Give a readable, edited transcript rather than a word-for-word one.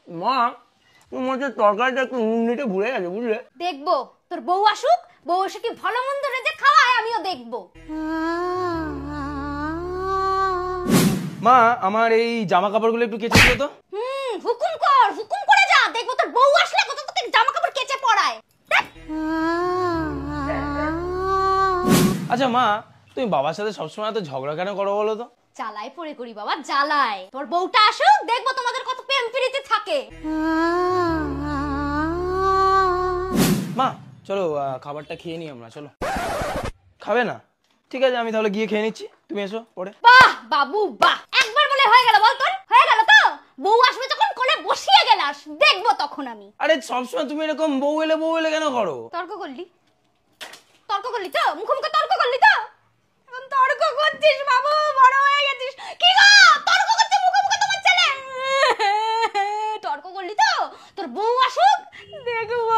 মা তোমার যে তরকারিটা একটু নুন নিতে ভুলে গেছে বুঝলে। দেখবো তোর বউ আসুক, বউ এসে কি ভালো মন্দ রেজে খাওয়ায় আমিও দেখবো। মা আমার এই জামা কাপড়গুলো একটু কেচে দিও তো। হুকুম করে যা, দেখবো তোর বউ আসলে কত তোকে জামা কাপড় কেচে পড়ায়। আচ্ছা মা তুমি বাবার সাথে সবসময় এত ঝগড়া কেন করো বলো তো? জ্বালায় পড়ে করি বাবা, জ্বালায়। তোর বউটা আসুক, দেখবো তোমাদের কত প্রেম প্রীতি থাকে। মা চলো খাবারটা খেয়ে নি আমরা, চলো। খাবে না? ঠিক আছে আমি তাহলে গিয়ে খেয়ে নিচ্ছি, তুমি এসো পরে। বাহ বাবু বাহ, একবার বলে হয়ে গেল, বল তোর হয়ে গেল তো? বউ আসবে যখন কোলে বসিয়ে গেলাস, দেখবো তখন আমি। আরে সবসময় তুমি এরকম বউ এলে কেন করো? তর্ক করলি তো, মুখে তর্ক করলি তো, এখন তর্ক করছিস বাবু, বড় হয়ে গেছিস। কি গো তর্ক করতে মুখে তোমার ছেলে? তর্ক করলি তো? তোর বউ আসুক, দেখবো